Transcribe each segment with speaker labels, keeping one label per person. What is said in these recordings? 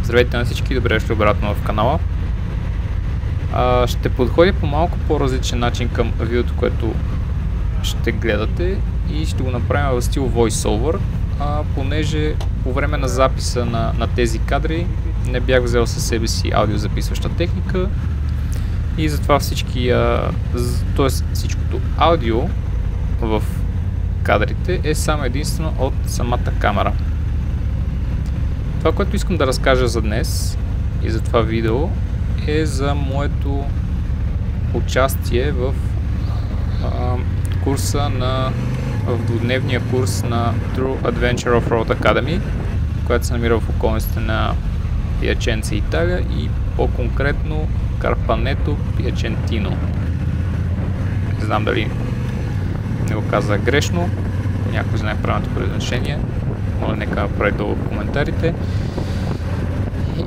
Speaker 1: Здравейте на всички, добре дошли обратно в канала. Ще подходя по малко по-различен начин към видеото, което ще гледате и ще го направим в стил VoiceOver, понеже по време на записа на тези кадри не бях взел със себе си аудиозаписваща техника и затова всичкото аудио в кадрите е само единствено от самата камера. Това, което искам да разкажа за днес и за това видео е за моето участие в двудневния курс на True Adventure Off-Road Academy, която се намира в околностите на Пиаченца, Италия и по-конкретно Карпането Пиачентино. Не знам дали не го казах грешно, някой знае правилното произношение, моля нека направи долу в коментарите.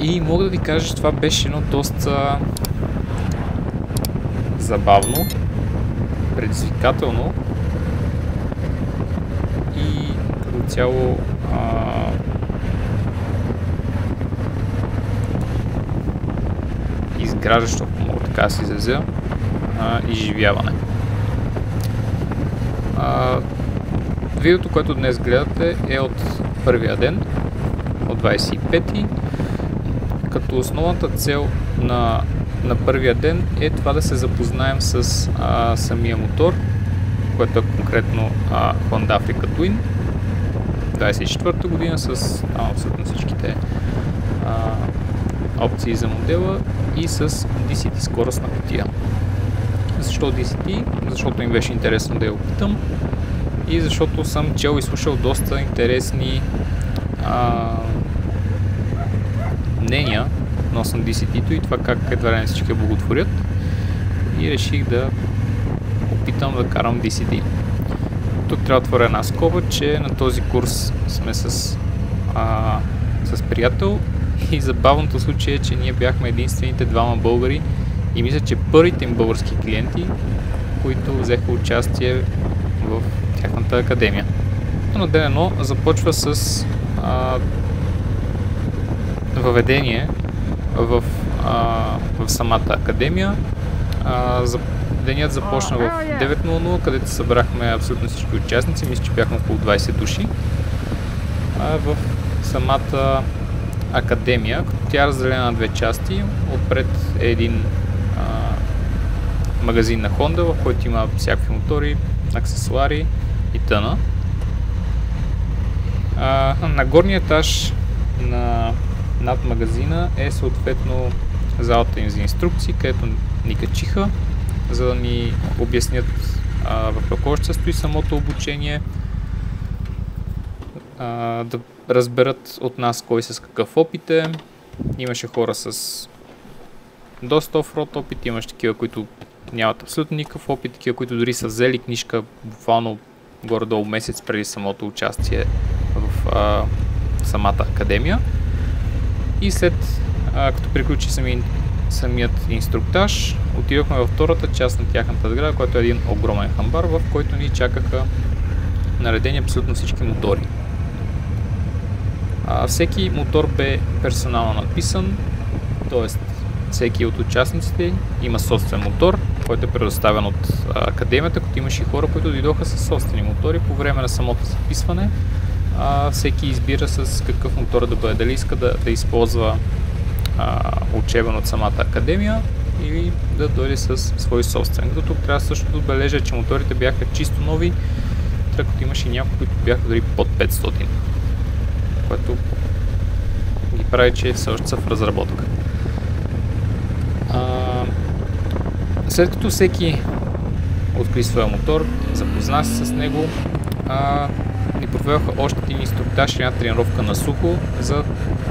Speaker 1: И мога да ви кажа, че това беше едно доста забавно, предизвикателно и като цяло изграждащо, ако мога така да се изразя, изживяване. Видеото, което днес гледате, е от първия ден, от 25-ти, като основната цел на първия ден е това да се запознаем с самия мотор, което е конкретно Honda Africa Twin 24-та година с абсолютно всичките опции за модела и с DCT скоростна кутия. Защо DCT? Защото им беше интересно да я опитам и защото съм чел и слушал доста интересни мнения относно DCT-то и това как едва ли не всички благотворят и реших да опитам да карам DCT. Тук трябва да отворя една скоба, че на този курс сме с приятел и забавното случай е, че ние бяхме единствените двама българи и мисля, че първите им български клиенти, които взеха участие в тяхната академия. Но ден едно започва с въведение в самата академия. Денят започна в 9:00, където събрахме абсолютно всички участници, мисля, че бяхме около 20 души в самата академия, като тя е разделена на две части. Отпред е един магазин на Honda, в който има всякакви мотори, аксесуари и т.н. На горния етаж над магазина е съответно залата им за инструкции, където ни качиха, за да ни обяснят в какво ще състои самото обучение, да разберат от нас кой с какъв опит е. Имаше хора с доста оффроуд опит, имаше такива, които нямат абсолютно никакъв опит, такива, които дори са взели книжка буквално горе-долу месец преди самото участие в самата академия. И след като приключи самият инструктаж, отидохме във втората част на тяхната сграда, който е един огромен хамбар, в който ни чакаха наредени абсолютно всички мотори. Всеки мотор бе персонално надписан, т.е. всеки от участниците има собствен мотор, който е предоставен от академията, като имаше и хора, които дойдоха със собствени мотори по време на самото записване. Всеки избира с какъв мотор да бъде, дали иска да използва учебен от самата академия или да дойде с свой собствен. Като тук трябва също да отбележа, че моторите бяха чисто нови, тъй като имаше някои, които бяха дори под 500, което ги прави, че все още са в разработка. След като всеки откри своя мотор, запозна се с него, ни проведоха още един инструктаж и една тренировка на сухо за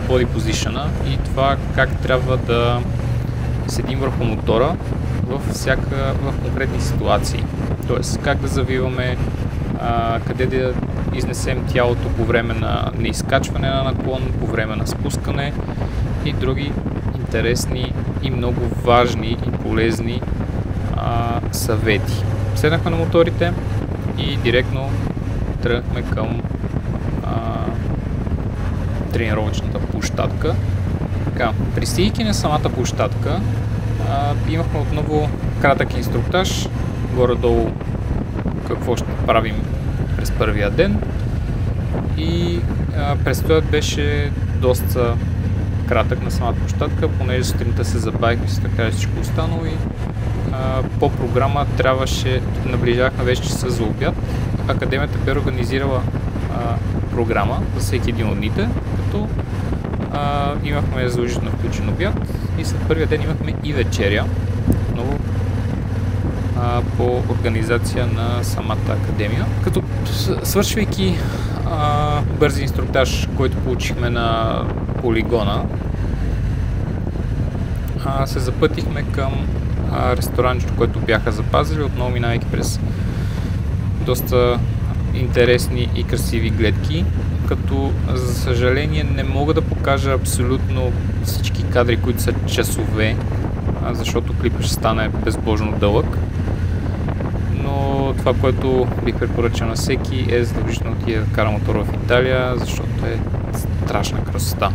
Speaker 1: body position и това как трябва да седим върху мотора в конкретни ситуации. Тоест как да завиваме, къде да изнесем тялото по време на изкачване на наклон, по време на спускане и други интересни и много важни и полезни съвети. Седнахме на моторите и директно тръгнахме към тренировъчната площадка, Така, пристигайки на самата площадка, имахме отново кратък инструктаж, горе-долу какво ще правим през първия ден и престоят беше доста кратък на самата площадка, понеже сутринта се забавихме с така всичко останало и по програма наближахме вече часа за обяд. Академията бе организирала програма за всеки един от дните, като имахме задължително включен обяд и след първия ден имахме и вечеря, отново по организация на самата академия. Като свършвайки бързи инструктаж, който получихме на полигона, се запътихме към ресторанчето, което бяха запазили, отново минавайки през доста интересни и красиви гледки, като за съжаление не мога да покажа абсолютно всички кадри, които са часове, защото клипът ще стане безбожно дълъг. Но това, което бих препоръчал на всеки, е задължително отиде да кара мотора в Италия, защото е страшна красота.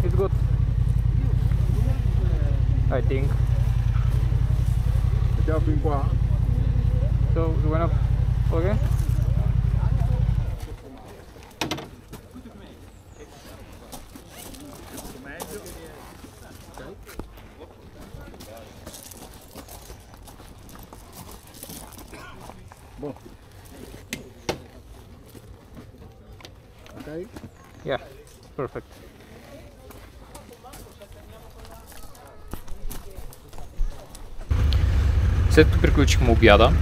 Speaker 2: It's good. I think.
Speaker 3: Chào phim qua.
Speaker 2: So, bueno, okay.
Speaker 3: Bon. Okay.
Speaker 2: Yeah, perfect.
Speaker 1: След като приключихме обяда,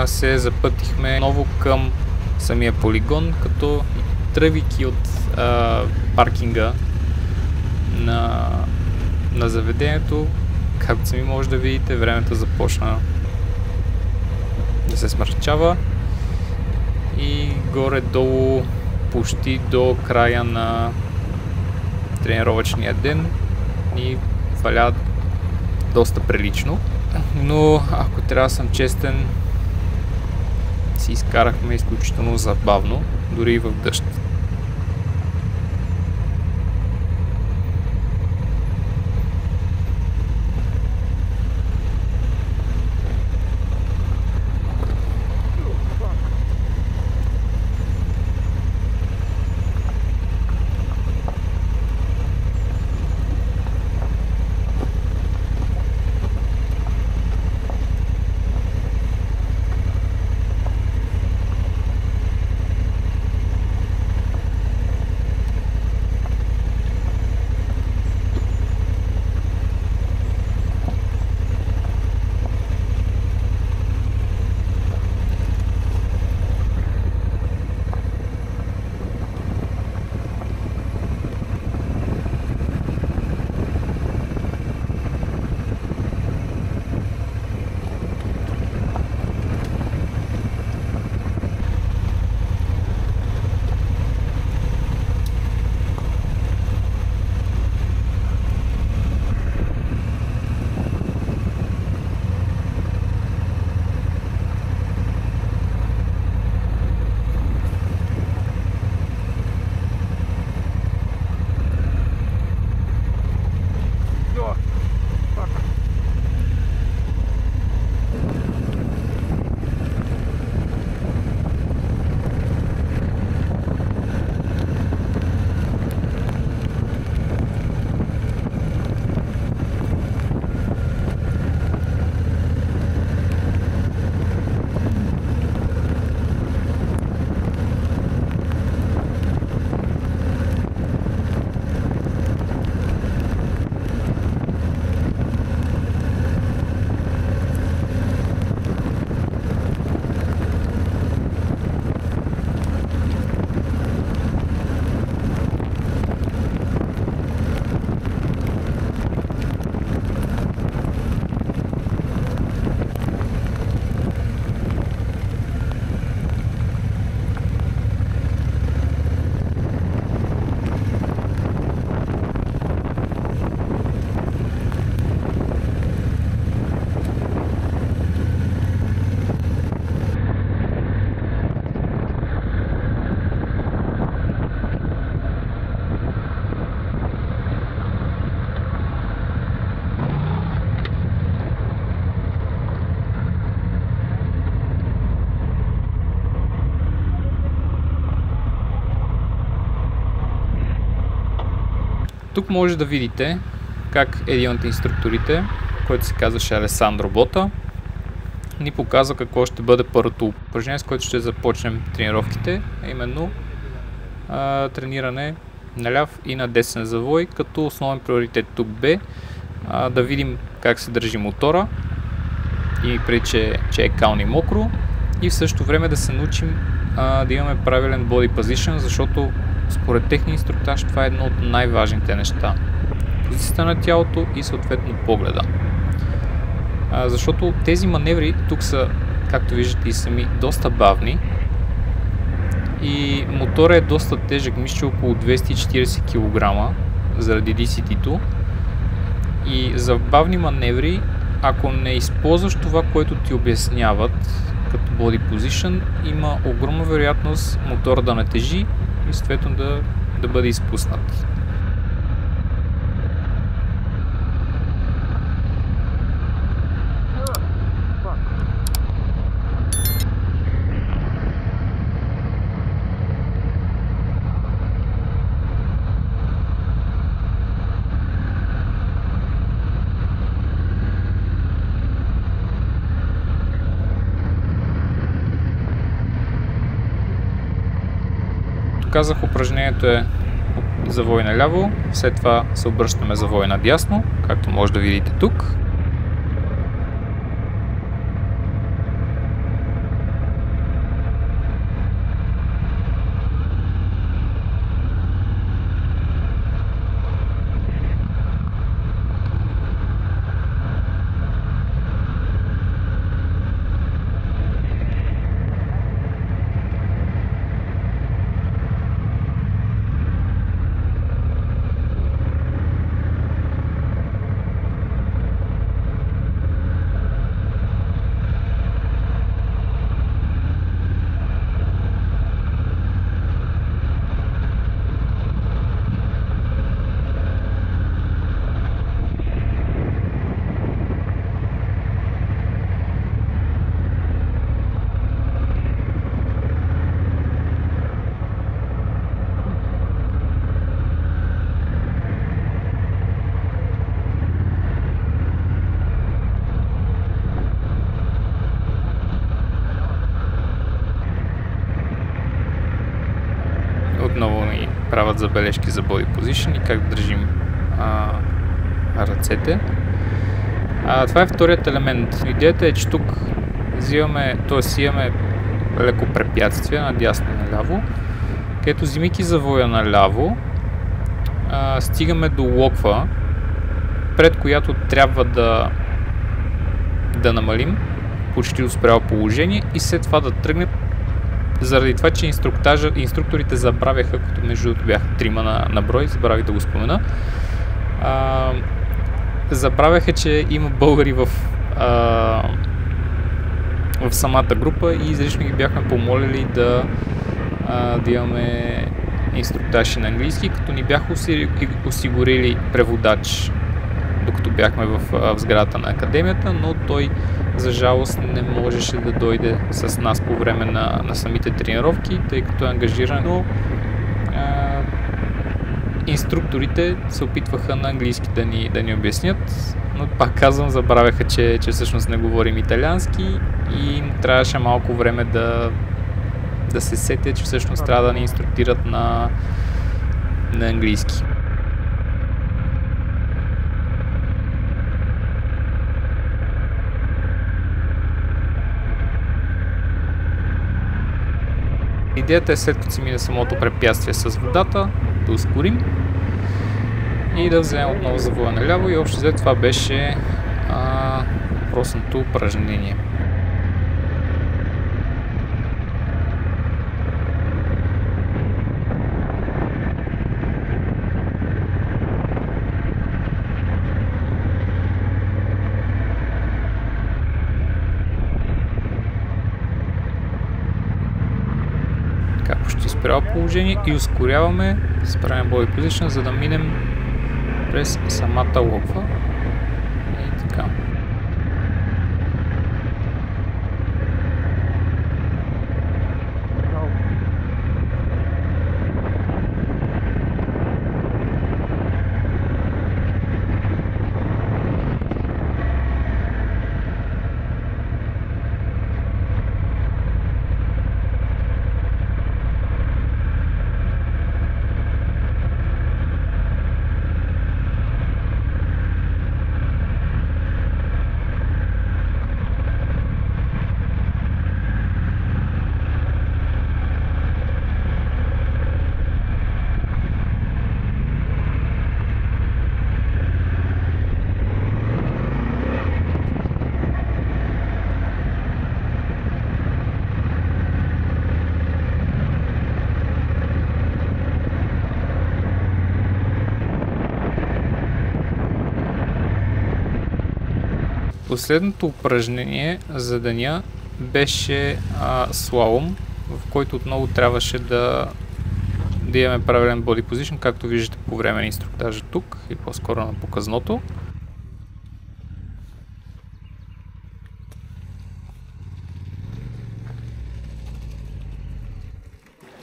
Speaker 1: се запътихме отново към самия полигон, като тръгвайки от паркинга на заведението, както сами може да видите, времето започна да се смърчава и горе-долу почти до края на тренировъчния ден ни валя доста прилично, но ако трябва да съм честен, си изкарахме изключително забавно, дори и в дъжд. тук може да видите как един от инструкторите, който се казваше Алесандро Бота, ни показва какво ще бъде първото упражнение, с което ще започнем тренировките, а именно трениране на ляв и на десен завой, като основен приоритет тук бе да видим как се държи мотора и преди, че е кално и мокро, и в същото време да се научим да имаме правилен body position, защото според техния инструктаж това е едно от най-важните неща. Позицията на тялото и съответно погледа. Защото тези маневри тук са, както виждате и сами, доста бавни и моторът е доста тежък, мисля около 240 кг заради DCT-то, и за бавни маневри, ако не използваш това, което ти обясняват като body position, има огромна вероятност мотора да натежи и съответно да бъде изпуснат. Казах, упражнението е завой наляво, след това се обръщаме завой надясно, както може да видите тук. Отново ни правят забележки за body position и как да държим ръцете. Това е вторият елемент. Идеята е, че тук имаме леко препятствие надясно и наляво, където взимайки завоя наляво, стигаме до локва, пред която трябва да намалим почти до спряло положение и след това да тръгнем, заради това, че инструкторите забравяха, като между другото бяха 3 на брой, забравих да го спомена, забравяха, че има българи в самата група и изрично ги бяхме помолили да имаме инструктаж на английски, като ни бяха осигурили преводач, докато бяхме в сградата на академията, но той за жалост не можеше да дойде с нас по време на самите тренировки, тъй като е ангажиран, но инструкторите се опитваха на английски да ни обяснят, но пак казвам, забравяха, че всъщност не говорим италиански и трябваше малко време да се сетят, че всъщност трябва да ни инструктират на английски. Идеята е, след като си мине самото препятствие с водата, да ускорим и да вземем отново завоя наляво, и общо взето това беше въпросното упражнение. Почти спряло положение и ускоряваме с правим body position, за да минем през самата локва. И така. Последното упражнение за деня беше слалом, в който отново трябваше да имаме правилен body position, както виждате по време на инструктажа тук и по-скоро на показното.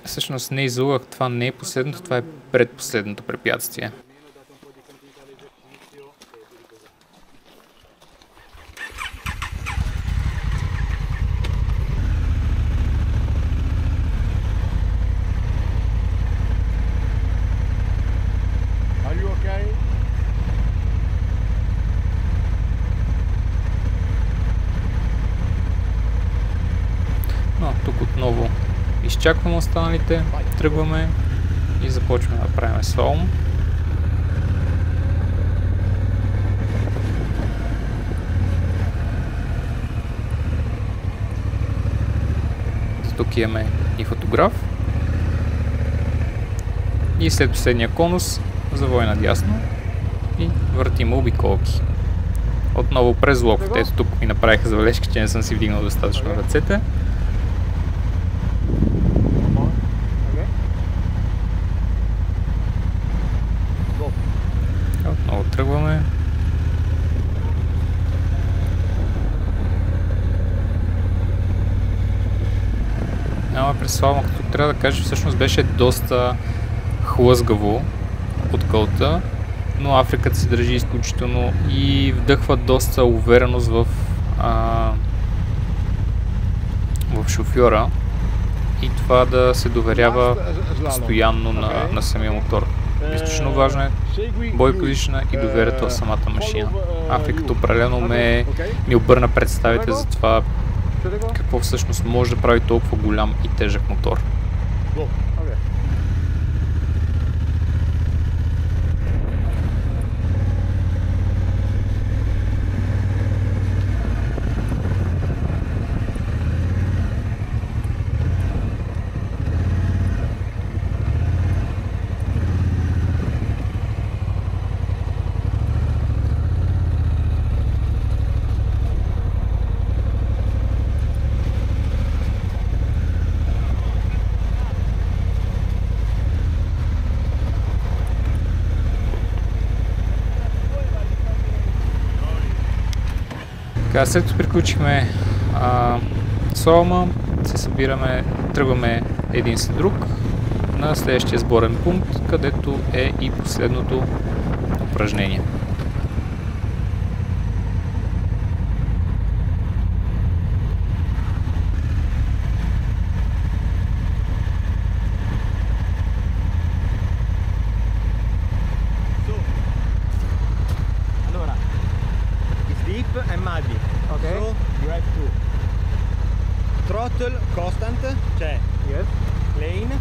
Speaker 1: Всъщност не излъгах, това не е последното, това е предпоследното препятствие. Но тук отново изчакваме останалите, тръгваме и започваме да правим слалом. Тук имаме и фотограф. И след последния конус завой надясно и въртим обиколки. Отново през локвите. Ето тук ми направиха забележка, че не съм си вдигнал достатъчно ръцете. Отново тръгваме. През слалома, като трябва да кажа, всъщност беше доста хлъзгаво от кълта, но Африкът се държи изключително и вдъхва доста увереност в шофьора и това да се доверява постоянно на самия мотор. Изключително важно е body position и доверието в самата машина. Африкът определено ми обърна представите за това какво всъщност може да прави толкова голям и тежък мотор. След като приключихме слалома, се събираме, тръгваме един след друг на следващия сборен пункт, където е и последното упражнение.
Speaker 3: And muddy. Okay. So you have to throttle constant, cioè
Speaker 2: Yes.
Speaker 3: plane.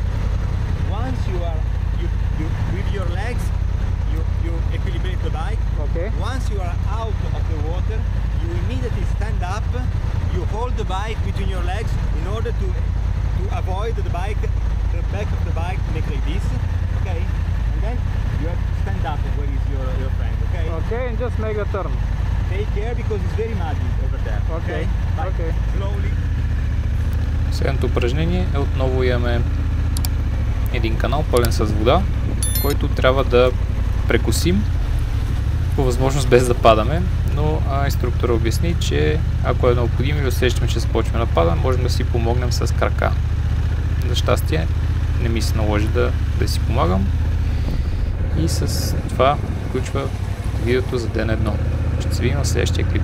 Speaker 3: Once you with your legs you equilibrate the bike.
Speaker 2: Okay.
Speaker 3: Once you are out of the water, you immediately stand up. You hold the bike between your legs in order to avoid the back of the bike to make like this. Okay. And then you have to stand up where is your friend. Okay.
Speaker 2: Okay, and just make a turn.
Speaker 3: Take care because it's very muddy over there.
Speaker 2: Okay.
Speaker 3: Bye.
Speaker 2: Okay.
Speaker 3: Slowly.
Speaker 1: Следното упражнение е отново имаме един канал пълен с вода, който трябва да прекосим по възможност без да падаме, но инструктора обясни, че ако е необходимо или усещаме, че започваме да падаме, можем да си помогнем с крака. За щастие не ми се наложи да си помагам и с това включва видеото за ден 1. Ще се видим в следващия клип.